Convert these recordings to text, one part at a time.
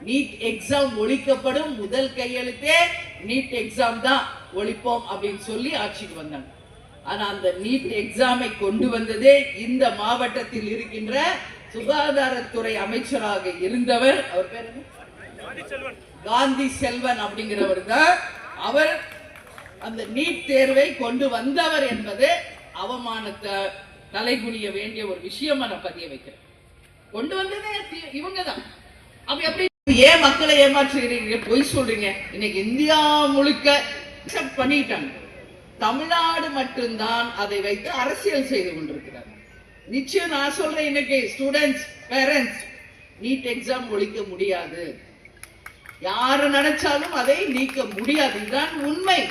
NEET exam ஒழிக்கப்படும், முதல் கையெழுத்தே NEET exam தான் ஒழிப்போம் அப்படின்னு சொல்லி ஆட்சிக்கு வந்தாங்க. ஆனா அந்த நீட் எக்ஸாமை கொண்டு வந்ததே இந்த மாவட்டத்தில் இருக்கின்ற சுகாதாரத்துறை அமைச்சராக இருந்தவர், அவர் பேர் காந்தி செல்வன் அப்படிங்கிறவர் தான். அவர் அந்த நீட் தேர்வை கொண்டு வந்தவர் என்பது அவமானத்தை தலைகுனிய வேண்டிய ஒரு விஷயமா நான் பதிய வைக்கிறேன். கொண்டு வந்ததே இவங்க தான். அப்ப எப்படி ஏன் மக்களை ஏமாற்றுகிறீங்க, பொய் சொல்றீங்க? இன்னைக்கு இந்தியா முழுக்க அக்செப்ட் பண்ணிட்டாங்க. தமிழ்நாடு மட்டும்தான் அதை வைத்து அரசியல் செய்து கொண்டிருக்கிறார். நிச்சயம் நான் சொல்றேன், இன்னைக்கு ஸ்டூடெண்ட்ஸ், பேரண்ட்ஸ், நீட் எக்ஸாம் ஒழிக்க முடியாது. யாரு நினைச்சாலும் அதை நீக்க முடியாது. இதுதான் உண்மை.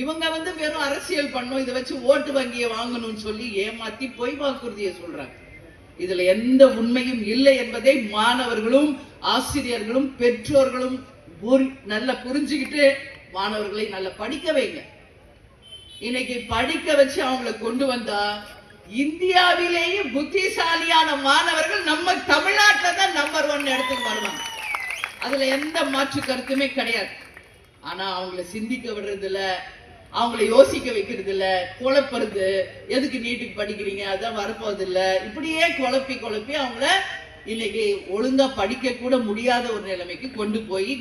இவங்க வெறும் அரசியல் பண்ணும், இதை வச்சு ஓட்டு வங்கியை வாங்கணும்னு சொல்லி ஏமாத்தி பொய் வாக்குறுதியை சொல்றாங்க. இதுல எந்த உண்மையும் இல்லை என்பதை மாணவர்களும் ஆசிரியர்களும் பெற்றோர்களும் நல்லா புரிஞ்சுக்கிட்டு மாணவர்களை நல்லா படிக்க வைங்க. இன்னைக்கு படிக்க வச்சு அவங்களை கொண்டு வந்தா இந்தியாவிலேயே புத்திசாலியான மாணவர்கள் நம்ம தமிழ்நாட்டில் தான் நம்பர் 1 இடத்துக்கு வருவாங்க. அதுல எந்த மாற்று கருத்துமே கிடையாது. ஆனா அவங்களை சிந்திக்க விடுறது இல்ல, அவங்களை யோசிக்க வைக்கிறது இல்ல, குழப்பறது. எதுக்கு நீட்டுக்கு படிக்கிறீங்க, அதான் வரப்போறது இல்ல, இப்படியே குழப்பி அவங்கள இன்னைக்கு ஒழுங்கா படிக்க கூட முடியாத ஒரு நிலைமைக்கு கொண்டு போய்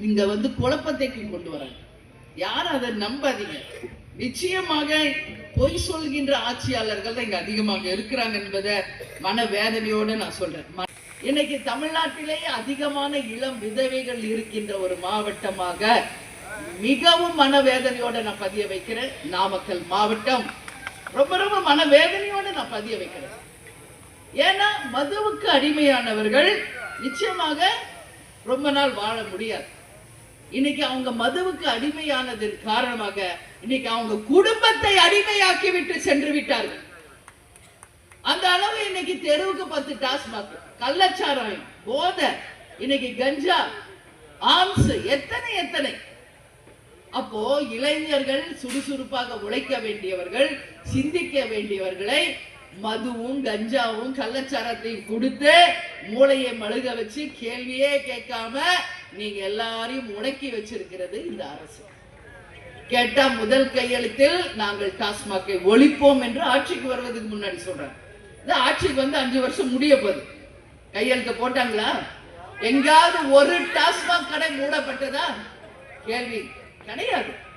இங்க குழப்பத்தைக்கு கொண்டு வராங்க. யாரும் அதை நம்பாதீங்க. நிச்சயமாக பொய் சொல்கின்ற ஆட்சியாளர்கள் தான் இங்க அதிகமாக இருக்கிறாங்க என்பதை மனவேதனையோடு நான் சொல்றேன். இன்னைக்கு தமிழ்நாட்டிலேயே அதிகமான இளம் விதவைகள் இருக்கின்ற ஒரு மாவட்டமாக மிகவும் மனவேதனையோட நான் பதிய வைக்கிறேன். நாமக்கல் மாவட்டம் ரொம்ப மனவேதனையோட நான் பதிய வைக்கிறேன். ஏன்னா மதுவுக்கு அடிமையானவர்கள் நிச்சயமாக ரொம்ப நாள் வாழ முடியாது. இன்னைக்கு அவங்க மதுவுக்கு அடிமையானதன் காரணமாக இன்னைக்கு அவங்க குடும்பத்தை அடிமையாக்கி விட்டு சென்று விட்டார்கள். அந்த அளவு இன்னைக்கு தெருவுக்கு 10 டாஸ்மாக், கள்ளச்சாராயம், போதை, இன்னைக்கு கஞ்சா, ஆம்ஸ், எத்தனை. அப்போ இளைஞர்கள் சுறுசுறுப்பாக உழைக்க வேண்டியவர்கள், சிந்திக்க வேண்டியவர்களை மதுவும் கஞ்சாவும் கள்ளச்சாரத்தையும் கொடுத்து மூளையை மழுக வச்சு கேள்வியே கேட்காம நீங்க எல்லாரையும் முடக்கி வச்சிருக்கிறது இந்த அரசு. கேட்டா முதல் கையெழுத்தில் நாங்கள் டாஸ்மாகை ஒழிப்போம் என்று ஆட்சிக்கு வருவதற்கு முன்னாடி சொல்றாங்க. இந்த ஆட்சிக்கு 5 வருஷம் முடிய போகுது. கையெழுத்து போட்டாங்களா? எங்காவது ஒரு டாஸ்மாக் கடை மூடப்பட்டதா? கேள்வி கிடையாது.